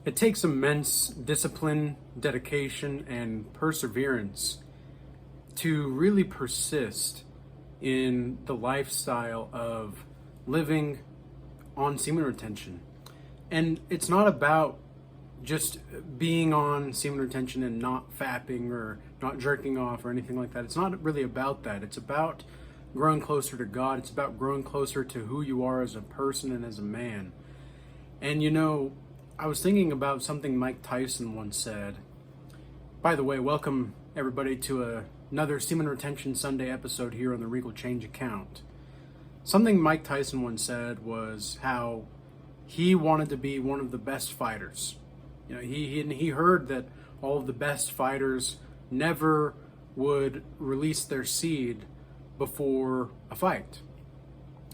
It takes immense discipline, dedication, and perseverance to really persist in the lifestyle of living on semen retention. And it's not about just being on semen retention and not fapping or not jerking off or anything like that. It's not really about that. It's about growing closer to God. It's about growing closer to who you are as a person and as a man. And I was thinking about something Mike Tyson once said. By the way, welcome everybody to another Semen Retention Sunday episode here on the Regal Change account. Something Mike Tyson once said was how he wanted to be one of the best fighters. He heard that all of the best fighters never would release their seed before a fight.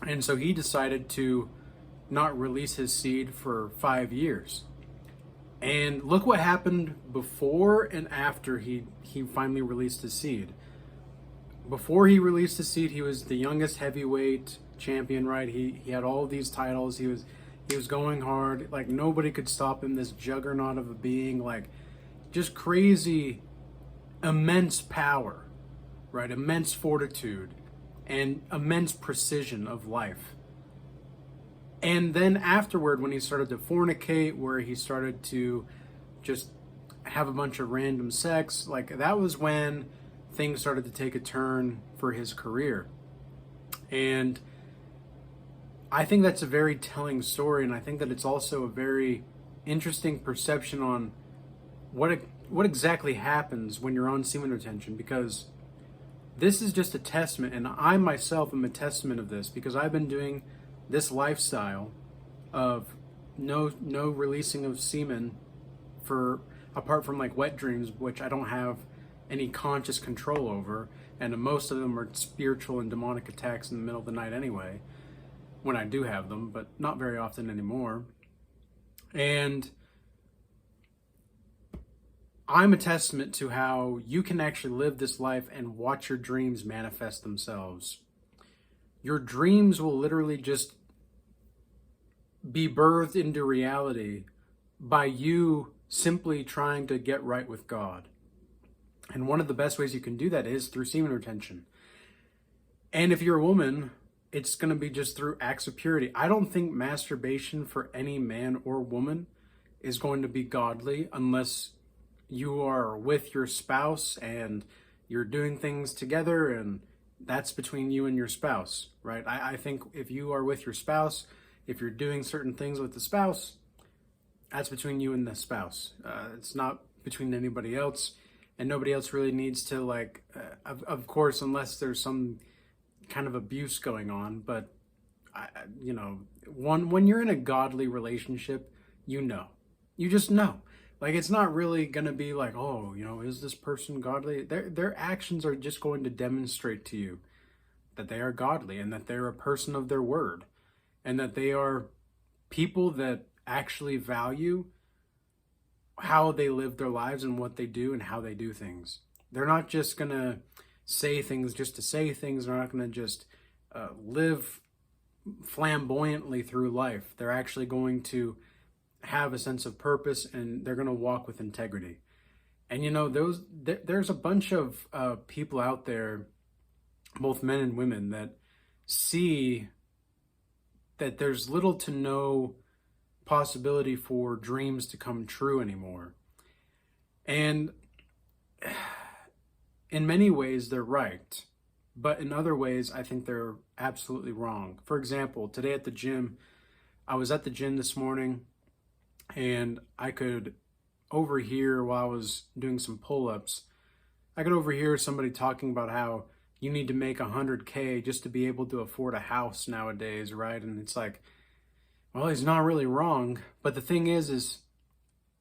And so he decided to not release his seed for 5 years. And look what happened before and after he finally released his seed. Before he released his seed, he was the youngest heavyweight champion, right? He had all these titles. He was going hard. Like, nobody could stop him. This juggernaut of a being, like, just crazy, immense power, right? Immense fortitude and immense precision of life. And then afterward, when he started to fornicate, where he started to just have a bunch of random sex, like, that was when things started to take a turn for his career. And I think that's a very telling story, and I think that it's also a very interesting perception on what exactly happens when you're on semen retention, because this is just a testament, and I myself am a testament of this, because I've been doing this lifestyle of no releasing of semen for, apart from like wet dreams, which I don't have any conscious control over, and most of them are spiritual and demonic attacks in the middle of the night anyway, when I do have them, but not very often anymore. And I'm a testament to how you can actually live this life and watch your dreams manifest themselves. Your dreams will literally just be birthed into reality by you simply trying to get right with God. And one of the best ways you can do that is through semen retention. And if you're a woman, it's going to be just through acts of purity. I don't think masturbation for any man or woman is going to be godly unless you are with your spouse and you're doing things together, and that's between you and your spouse, right? I think if you are with your spouse, if you're doing certain things with the spouse, that's between you and the spouse. It's not between anybody else, and nobody else really needs to, of course, unless there's some kind of abuse going on. But when you're in a godly relationship, you just know. Like, it's not really going to be like, oh, is this person godly? Their actions are just going to demonstrate to you that they are godly, and that they're a person of their word, and that they are people that actually value how they live their lives and what they do and how they do things. They're not just going to say things just to say things. They're not going to just live flamboyantly through life. They're actually going to have a sense of purpose, and they're going to walk with integrity. And there's a bunch of people out there, both men and women, that see that there's little to no possibility for dreams to come true anymore. And in many ways, they're right. But in other ways, I think they're absolutely wrong. For example, today at the gym, I was at the gym this morning, and I could overhear, while I was doing some pull-ups, I could overhear somebody talking about how you need to make 100K just to be able to afford a house nowadays, right? And it's like, well, he's not really wrong. But the thing is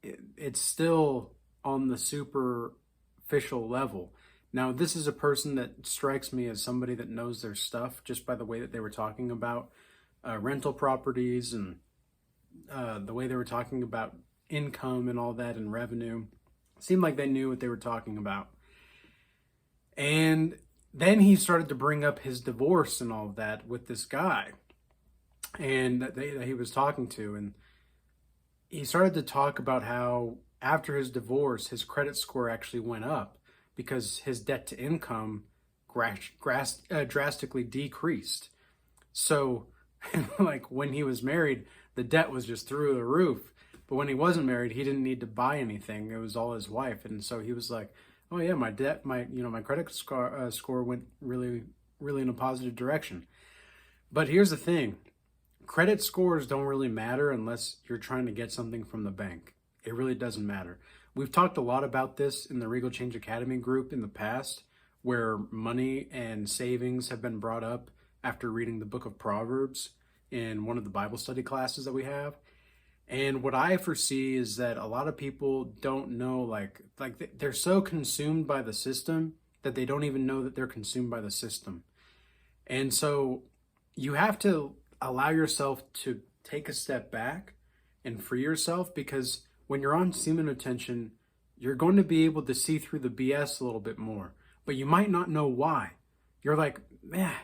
it's still on the superficial level. Now, this is a person that strikes me as somebody that knows their stuff, just by the way that they were talking about rental properties, and the way they were talking about income and all that, and revenue. It seemed like they knew what they were talking about. And then he started to bring up his divorce and all of that with this guy, and that he was talking to. And he started to talk about how after his divorce, his credit score actually went up because his debt to income drastically decreased. So, like when he was married, the debt was just through the roof. But when he wasn't married, he didn't need to buy anything. It was all his wife, and so he was like, "Oh yeah, my credit score went really, really in a positive direction." But here's the thing: credit scores don't really matter unless you're trying to get something from the bank. It really doesn't matter. We've talked a lot about this in the Regal Change Academy group in the past, where money and savings have been brought up after reading the book of Proverbs in one of the Bible study classes that we have. And what I foresee is that a lot of people don't know, they're so consumed by the system that they don't even know that they're consumed by the system. And so you have to allow yourself to take a step back and free yourself, because when you're on semen retention, you're going to be able to see through the BS a little bit more, but you might not know why. You're like, man,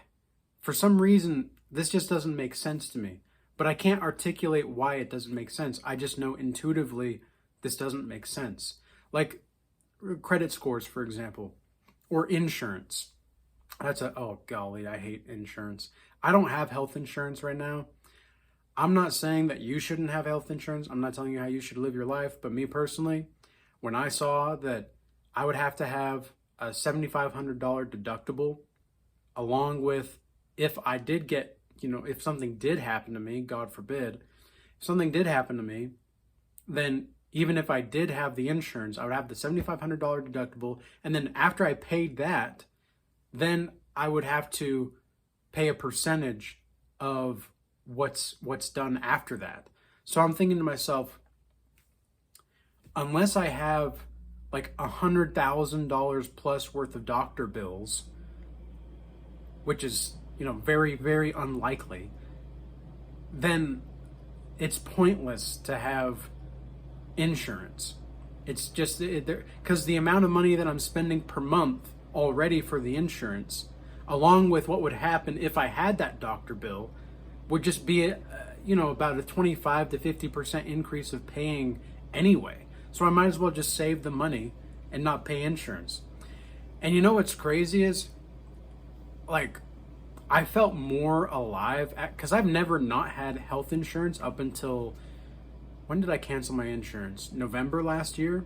for some reason, this just doesn't make sense to me, but I can't articulate why it doesn't make sense. I just know intuitively this doesn't make sense. Like credit scores, for example, or insurance. Oh golly, I hate insurance. I don't have health insurance right now. I'm not saying that you shouldn't have health insurance. I'm not telling you how you should live your life. But me personally, when I saw that I would have to have a $7,500 deductible, along with if I did get, if something did happen to me, God forbid, if something did happen to me, then even if I did have the insurance, I would have the $7,500 deductible. And then after I paid that, then I would have to pay a percentage of what's done after that. So I'm thinking to myself, unless I have like $100,000 plus worth of doctor bills, which is, very, very unlikely, then it's pointless to have insurance. It's just because the amount of money that I'm spending per month already for the insurance, along with what would happen if I had that doctor bill, would just be about a 25 to 50% increase of paying anyway. So I might as well just save the money and not pay insurance. And you know what's crazy is, like, I felt more alive because I've never not had health insurance up until, when did I cancel my insurance? November last year.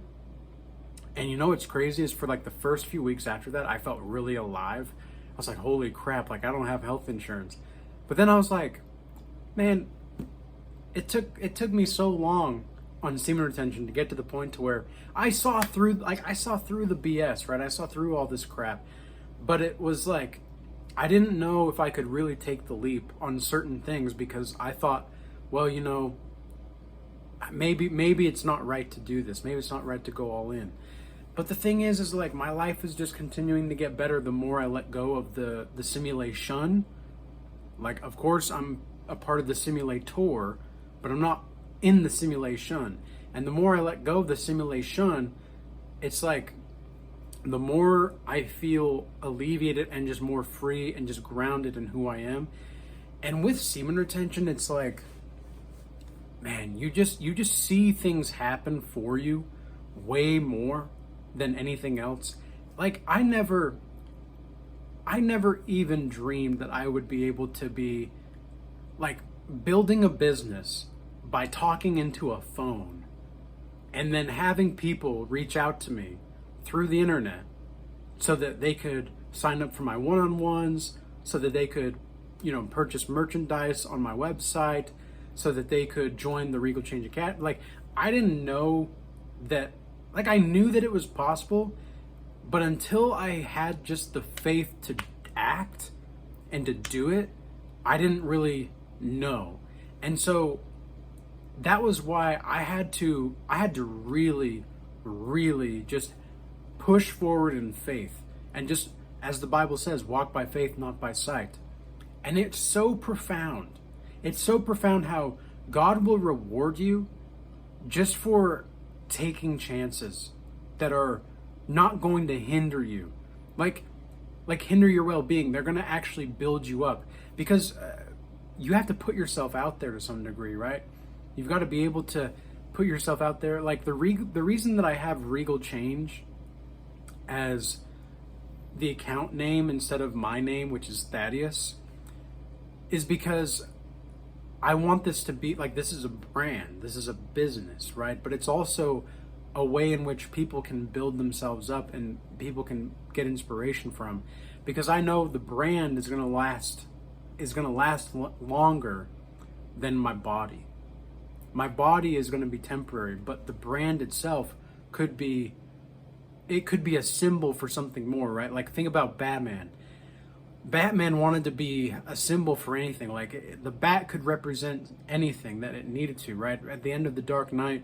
And you know what's crazy is, for like the first few weeks after that, I felt really alive. I was like, holy crap, like I don't have health insurance. But then I was like, man, it took me so long on semen retention to get to the point to where I saw through the BS, right? I saw through all this crap. But it was like, I didn't know if I could really take the leap on certain things, because I thought, well, maybe it's not right to do this. Maybe it's not right to go all in. But the thing is like, my life is just continuing to get better the more I let go of the simulation. Like, of course, I'm a part of the simulator, but I'm not in the simulation. And the more I let go of the simulation, it's like, the more I feel alleviated and just more free and just grounded in who I am. And with semen retention, it's like, man, you just see things happen for you way more than anything else. Like, I never even dreamed that I would be able to be like building a business by talking into a phone and then having people reach out to me through the internet so that they could sign up for my one-on-ones, so that they could, purchase merchandise on my website, so that they could join the Regal Change Academy. Like, I didn't know that, like, I knew that it was possible, but until I had just the faith to act and to do it, I didn't really know. And so that was why I had to really, really just push forward in faith, and just, as the Bible says, walk by faith, not by sight. And it's so profound. It's so profound how God will reward you just for taking chances that are not going to hinder you, like hinder your well-being. They're going to actually build you up, because you have to put yourself out there to some degree, right? You've got to be able to put yourself out there. Like the reason that I have Regal change as the account name instead of my name, which is Thaddeus, is because I want this to be like, this is a brand, this is a business, right? But it's also a way in which people can build themselves up and people can get inspiration from, because I know the brand is going to last longer than my body. My body is going to be temporary, but the brand itself could be a symbol for something more, right? Like think about Batman. Batman wanted to be a symbol for anything. Like the bat could represent anything that it needed to, right? At the end of The Dark Knight,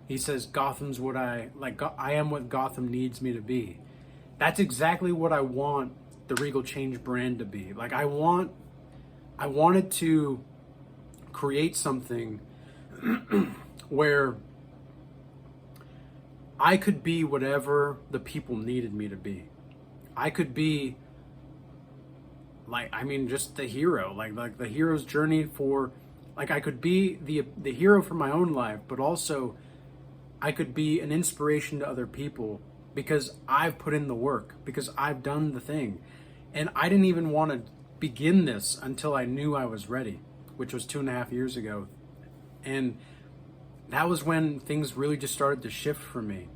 he says, Gotham's what I am what Gotham needs me to be. That's exactly what I want the Regal Change brand to be. Like I wanted to create something where I could be whatever the people needed me to be. I could be just the hero, like the hero's journey for, like I could be the hero for my own life, but also I could be an inspiration to other people because I've put in the work, because I've done the thing. And I didn't even want to begin this until I knew I was ready, which was 2.5 years ago. And that was when things really just started to shift for me.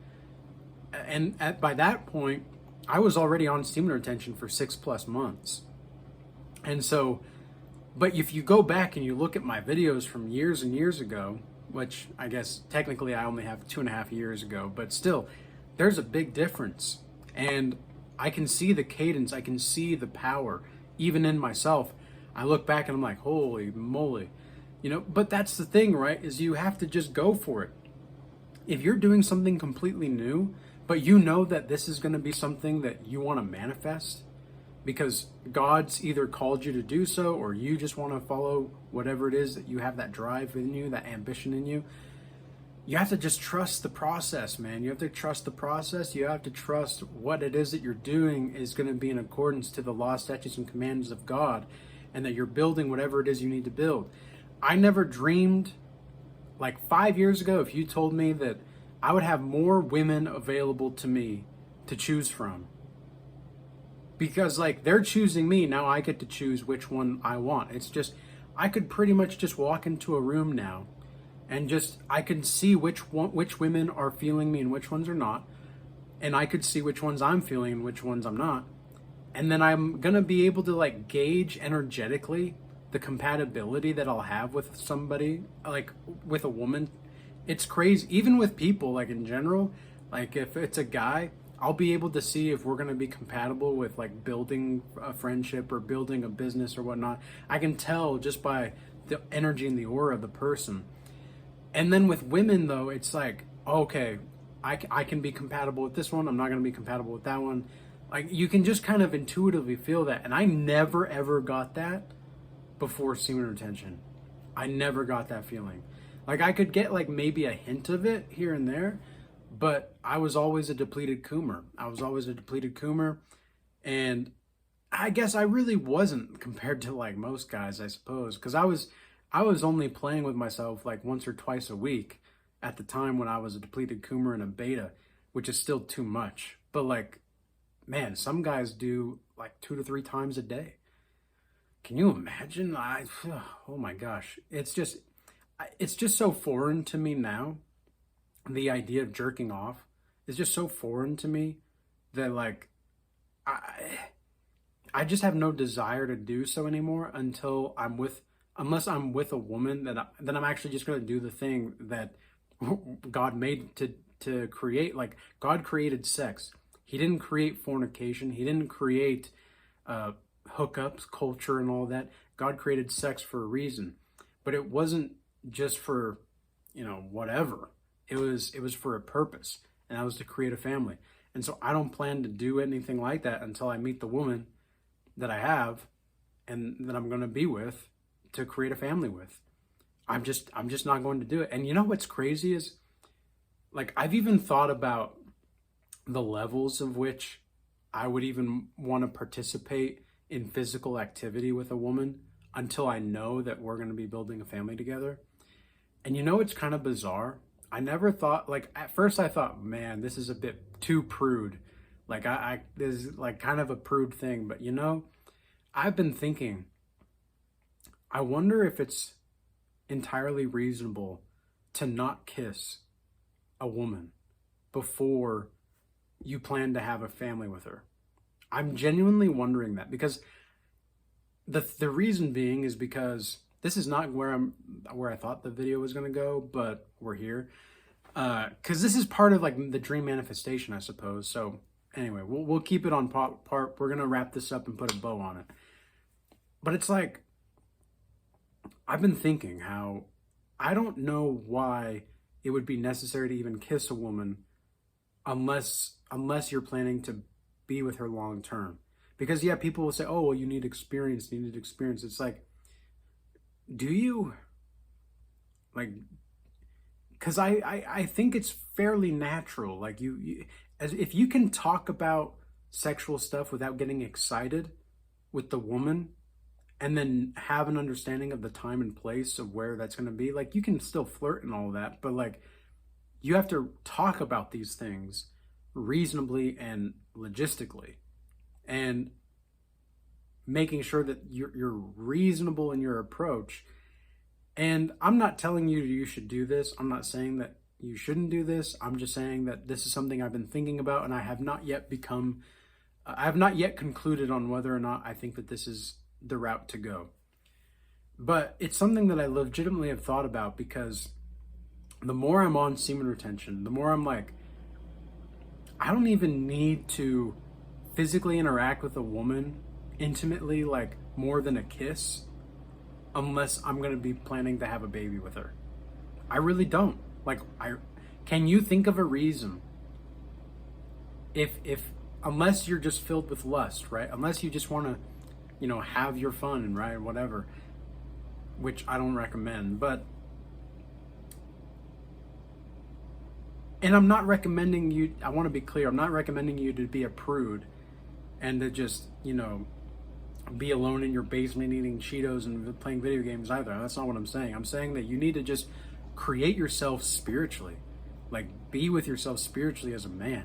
And by that point, I was already on semen retention for 6+ months. And so, but if you go back and you look at my videos from years and years ago, which I guess technically I only have 2.5 years ago, but still, there's a big difference. And I can see the cadence, I can see the power, even in myself. I look back and I'm like, holy moly. But that's the thing, right? Is you have to just go for it. If you're doing something completely new, but you know that this is going to be something that you want to manifest because God's either called you to do so, or you just want to follow whatever it is that you have, that drive in you, that ambition in you, you have to just trust the process, man. You have to trust the process. You have to trust what it is that you're doing is going to be in accordance to the law, statutes, and commandments of God, and that you're building whatever it is you need to build. I never dreamed, like 5 years ago, if you told me that I would have more women available to me to choose from. Because like they're choosing me, now I get to choose which one I want. It's just, I could pretty much just walk into a room now and just, I can see which women are feeling me and which ones are not. And I could see which ones I'm feeling and which ones I'm not. And then I'm going to be able to like gauge energetically the compatibility that I'll have with somebody, like with a woman. It's crazy. Even with people, like in general, like if it's a guy, I'll be able to see if we're going to be compatible with like building a friendship or building a business or whatnot. I can tell just by the energy and the aura of the person. And then with women though, it's like, okay, I can be compatible with this one. I'm not going to be compatible with that one. Like you can just kind of intuitively feel that. And I never ever got that before semen retention. I never got that feeling. Like I could get like maybe a hint of it here and there, but I was always a depleted coomer. And I guess I really wasn't compared to like most guys, I suppose, because I was only playing with myself like once or twice a week at the time when I was a depleted coomer and a beta, which is still too much. But like, man, some guys do like 2 to 3 times a day. Can you imagine? Oh my gosh. It's just so foreign to me now. The idea of jerking off is just so foreign to me that like, I just have no desire to do so anymore unless I'm with a woman then I'm actually just going to do the thing that God made to create. Like God created sex. He didn't create fornication. He didn't create hookups, culture, and all that. God created sex for a reason, but it wasn't just for, whatever. It was for a purpose, and that was to create a family. And so I don't plan to do anything like that until I meet the woman that I have and that I'm going to be with to create a family with. I'm just not going to do it. And you know what's crazy is, like, I've even thought about the levels of which I would even want to participate in physical activity with a woman until I know that we're going to be building a family together. And it's kind of bizarre. I never thought, like, at first I thought, man, this is a bit too prude. Like, this is like kind of a prude thing. But you know, I've been thinking, I wonder if it's entirely reasonable to not kiss a woman before you plan to have a family with her. I'm genuinely wondering that, because the reason being is because this is not where I thought the video was going to go, but we're here. Because this is part of like the dream manifestation, I suppose. So anyway, we'll keep it on part. We're gonna wrap this up and put a bow on it. But it's like, I've been thinking how I don't know why it would be necessary to even kiss a woman unless you're planning to be with her long term. Because yeah, people will say, "Oh, well, you need experience. You need experience." It's like, do you? Like, because I think it's fairly natural. Like as if you can talk about sexual stuff without getting excited with the woman, and then have an understanding of the time and place of where that's going to be. Like, you can still flirt and all that, but like, you have to talk about these things reasonably and logistically, and making sure that you're reasonable in your approach. And I'm not telling you you should do this. I'm not saying that you shouldn't do this. I'm just saying that this is something I've been thinking about, and I have not yet concluded on whether or not I think that this is the route to go. But it's something that I legitimately have thought about, because the more I'm on semen retention, the more I'm like, I don't even need to physically interact with a woman intimately, like more than a kiss, unless I'm going to be planning to have a baby with her. I really don't. Like, can you think of a reason, if unless you're just filled with lust, right? Unless you just want to, you know, have your fun, right? Whatever, which I don't recommend. But, and I'm not recommending you, I want to be clear, I'm not recommending you to be a prude and to just, you know, be alone in your basement eating Cheetos and playing video games either. That's not what I'm saying. I'm saying that you need to just create yourself spiritually. Like, be with yourself spiritually as a man.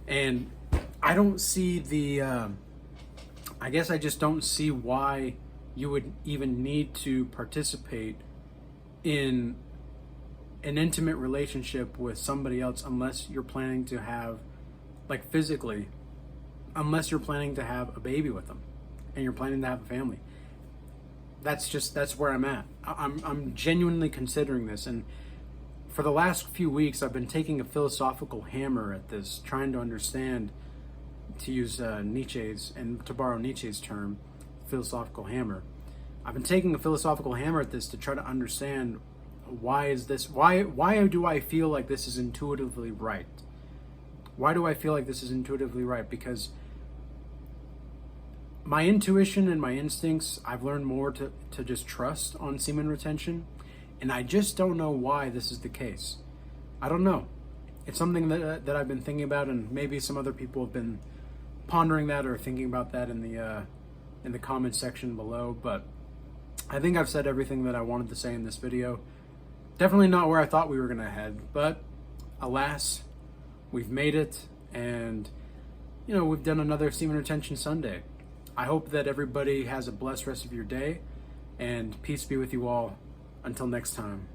And I don't see I guess I just don't see why you would even need to participate in an intimate relationship with somebody else unless you're planning to have, like, physically, unless you're planning to have a baby with them and you're planning to have a family. That's where I'm at. I'm genuinely considering this, and for the last few weeks I've been taking a philosophical hammer at this, trying to understand, to use Nietzsche's, and to borrow Nietzsche's term, philosophical hammer. I've been taking a philosophical hammer at this to try to understand, why do I feel like this is intuitively right? Why do I feel like this is intuitively right? Because my intuition and my instincts, I've learned more to just trust on semen retention, and I just don't know why this is the case. I don't know. It's something that I've been thinking about, and maybe some other people have been pondering that or thinking about that in the comment section below. But I think I've said everything that I wanted to say in this video. Definitely not where I thought we were gonna head, but alas, we've made it, and you know, we've done another Semen Retention Sunday. I hope that everybody has a blessed rest of your day, and peace be with you all. Until next time.